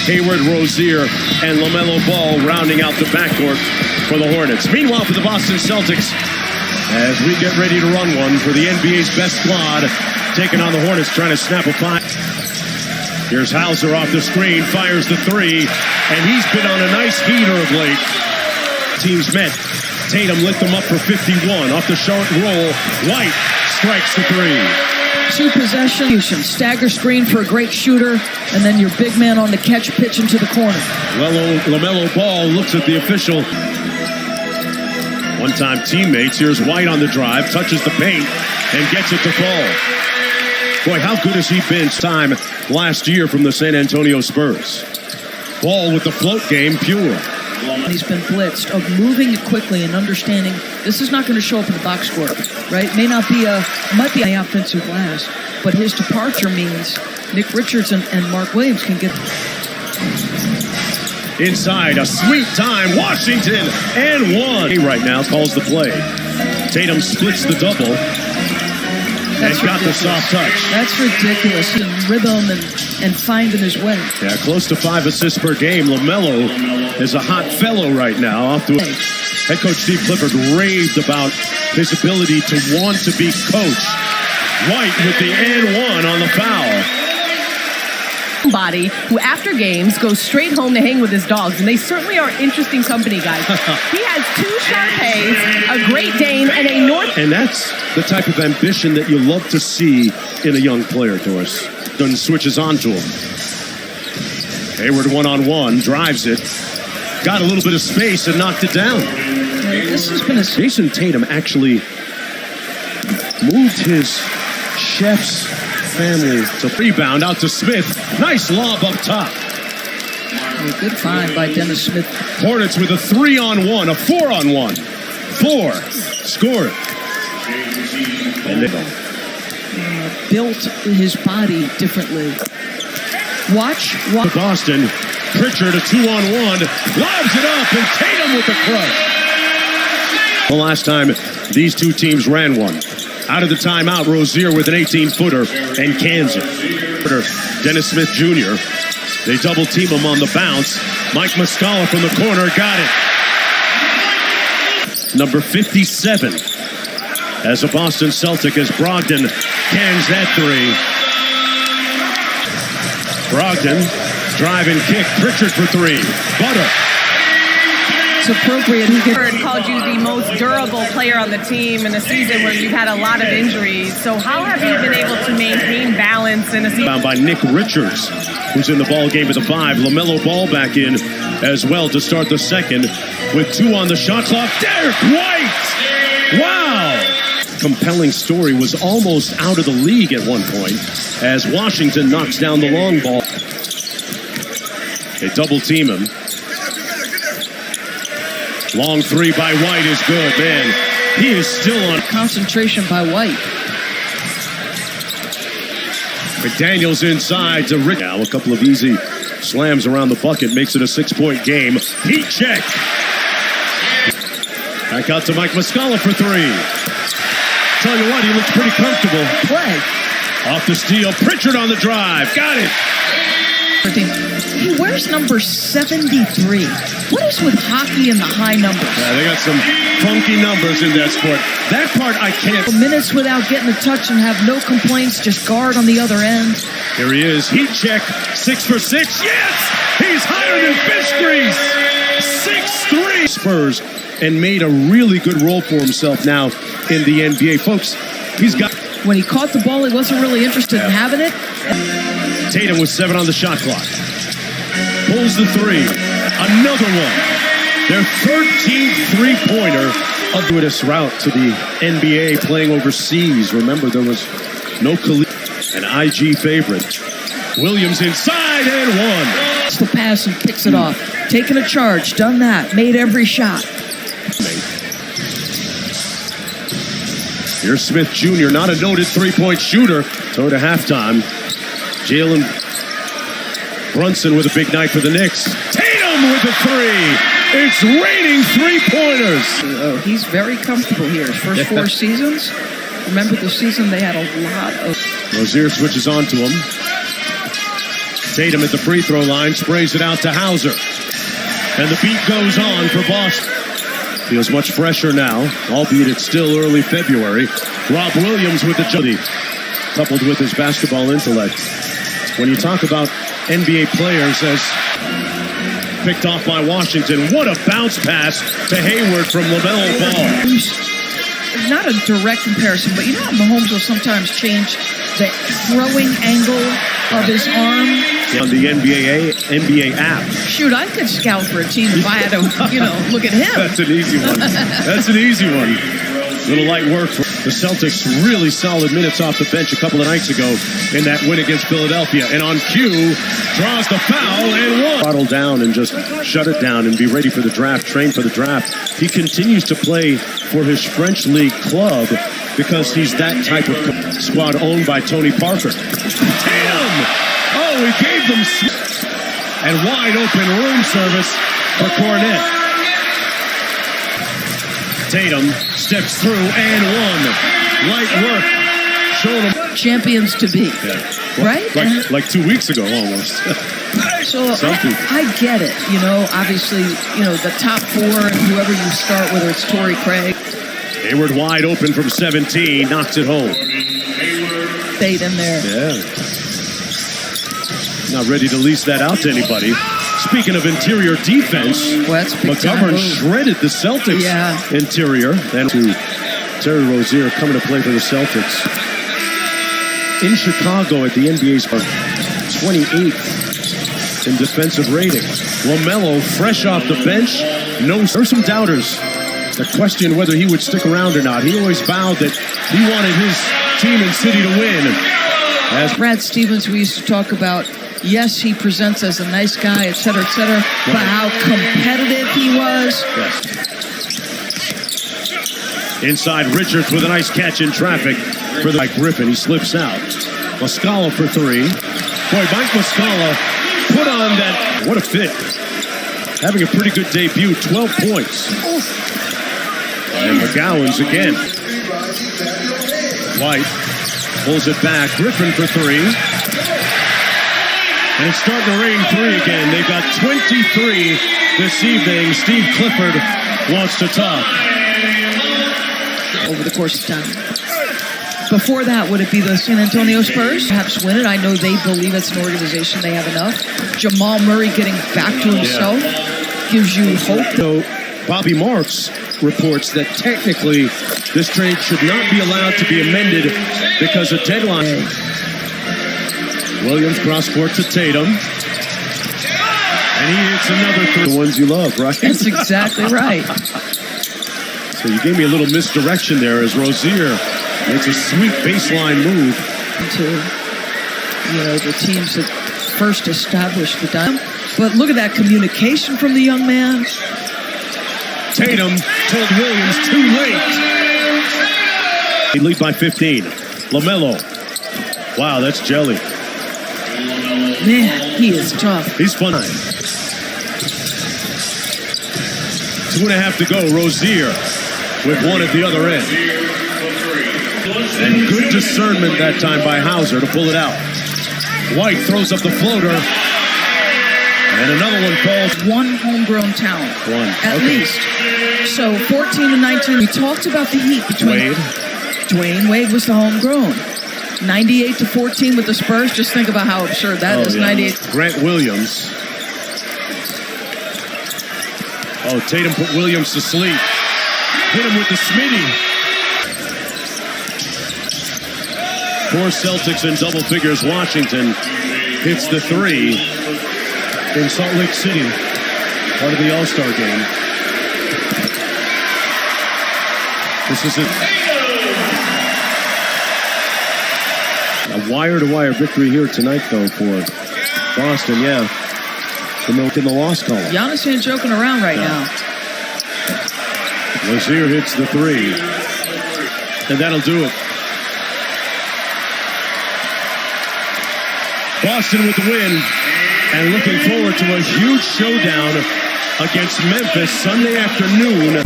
Hayward, Rozier, and LaMelo Ball rounding out the backcourt for the Hornets. Meanwhile, for the Boston Celtics, as we get ready to run one for the NBA's best squad, taking on the Hornets, trying to snap a five. Here's Hauser off the screen, fires the three, and he's been on a nice heater of late. Teams met. Tatum lit them up for 51. Off the short roll, White strikes the three. 2 possessions, stagger screen for a great shooter, and then your big man on the catch pitch into the corner. LaMelo Ball looks at the official. One-time teammates. Here's White on the drive, touches the paint, and gets it to fall. Boy, how good has he been time last year from the San Antonio Spurs. Ball with the float game, pure. He's been blitzed, of moving it quickly and understanding this is not going to show up in the box score, right? Might be an offensive glass, but his departure means Nick Richards and Mark Williams can get inside. A sweet time, Washington, and one. Right now calls the play. Tatum splits the double. That's and got ridiculous. the soft touch. That's ridiculous. And rhythm and finding his way. Yeah, close to 5 assists per game. LaMelo is a hot fellow right now. Off to head coach Steve Clifford raved about his ability to want to be coached. White with the and one on the foul. Somebody who after games goes straight home to hang with his dogs, and they certainly are interesting company, guys. He has 2 Shar-Peis, a Great Dane, and a North. And that's the type of ambition that you love to see in a young player, Doris. Then switches on to him. Hayward one-on-one, drives it. Got a little bit of space and knocked it down. This has been a Jason Tatum actually moved his chef's family to rebound out to Smith. Nice lob up top. good find by Dennis Smith. Hornets with a 3-on-1, a 4-on-1. 4 scored. And they built his body differently. Watch. Boston, Pritchard a 2-on-1, lobs it up, and Tatum with the crush. The last time these two teams ran one. Out of the timeout, Rozier with an 18-footer and cans it. Dennis Smith Jr. They double team him on the bounce. Mike Muscala from the corner got it. Number 57 as a Boston Celtic as Brogdon cans that three. Brogdon, drive and kick. Pritchard for three. Butter. It's appropriate. He called you the most durable player on the team in a season where you've had a lot of injuries. So how have you been able to maintain balance in a season? Found by Nick Richards, who's in the ball game with a 5. LaMelo Ball back in as well to start the second with 2 on the shot clock. Derek White! Wow! Compelling story, was almost out of the league at one point as Washington knocks down the long ball. They double team him. Long three by White is good, man. He is still on. Concentration by White. McDaniels inside to Rick. Now a couple of easy slams around the bucket makes it a 6-point game. Heat check. Back out to Mike Muscala for 3. Tell you what, he looks pretty comfortable. Play. Off the steal, Pritchard on the drive. Got it. He wears number 73. What is with hockey and the high numbers? Yeah, they got some funky numbers in that sport. That part I can't. Minutes without getting a touch and have no complaints, just guard on the other end. Here he is, heat check, 6 for 6. Yes! He's higher than fish grease. 6'3". Spurs, and made a really good role for himself now in the NBA. Folks, he's got... When he caught the ball, he wasn't really interested in having it. Tatum with 7 on the shot clock. Pulls the 3. Another one. Their 13th three-pointer. Ubiquitous route to the NBA playing overseas. Remember, there was no Khalid. An IG favorite. Williams inside and 1. It's the pass and picks it off. Taking a charge. Done that. Made every shot. Here's Smith Jr., not a noted three-point shooter. So to halftime, Jalen Brunson with a big night for the Knicks. Tatum with the 3. It's raining three-pointers. Oh, he's very comfortable here. His first 4 seasons. Remember the season they had a lot of... Rozier switches on to him. Tatum at the free throw line, sprays it out to Hauser. And the beat goes on for Boston. Feels much fresher now, albeit it's still early February. Rob Williams with the agility, coupled with his basketball intellect. When you talk about NBA players as picked off by Washington, what a bounce pass to Hayward from LaMelo Ball. Not a direct comparison, but you know how Mahomes will sometimes change the throwing angle of his arm? On the NBA app. Shoot, I could scout for a team if I had to, look at him. That's an easy one. That's an easy one. Little light work for the Celtics. Really solid minutes off the bench a couple of nights ago in that win against Philadelphia. And on cue, draws the foul and one. Bottle down and just shut it down and be ready for the draft, train for the draft. He continues to play for his French league club because he's that type of squad owned by Tony Parker. Tatum! Oh, he gave them and wide open room service for Cornet. Tatum steps through and one. Light work. Showing them champions to be. Yeah. Right? Like 2 weeks ago almost. So I get it. Obviously, the top four, whoever you start, whether it's Torrey Craig. Hayward wide open from 17, knocks it home. Stayed in there. Yeah. Not ready to lease that out to anybody. Speaking of interior defense, McGovern shredded the Celtics interior. Then to Terry Rozier coming to play for the Celtics. In Chicago at the NBA's 28th in defensive rating. LaMelo fresh off the bench. There's some doubters that question whether he would stick around or not. He always vowed that he wanted his team and city to win. As Brad Stevens, we used to talk about, yes, he presents as a nice guy, et cetera, but how competitive he was. Yes. Inside Richards with a nice catch in traffic for the Griffin. He slips out. Muscala for three. Boy, Mike Muscala put on that. What a fit. Having a pretty good debut. 12 points. And McGowan's again. White pulls it back. Griffin for three. And it's starting to rain three again. They've got 23 this evening. Steve Clifford wants to talk. Over the course of time. Before that, would it be the San Antonio Spurs? Perhaps win it. I know they believe it's an organization. They have enough. Jamal Murray getting back to himself gives you hope. So Bobby Marks reports that technically this trade should not be allowed to be amended because of deadline. Williams cross court to Tatum. And he hits another three. The ones you love, right? That's exactly right. So you gave me a little misdirection there as Rozier makes a sweet baseline move. To, the teams that first established the dime. But look at that communication from the young man. Tatum told Williams too late. He lead by 15. LaMelo. Wow, that's jelly. Man, he is tough. He's fun. 2.5 to go. Rozier with one at the other end. And good discernment that time by Hauser to pull it out. White throws up the floater. And another one falls. One homegrown talent. One. At least. So 14 and 19. We talked about the heat between Dwayne Wade was the homegrown. 98-14 with the Spurs. Just think about how absurd that is. 98. Grant Williams. Oh, Tatum put Williams to sleep. Hit him with the Smitty. 4 Celtics in double figures. Washington hits the three in Salt Lake City. Part of the All-Star game. This is it. A wire-to-wire victory here tonight, though, for Boston, in the loss column. Giannis ain't joking around right now. Rozier hits the three. And that'll do it. Boston with the win. And looking forward to a huge showdown against Memphis Sunday afternoon.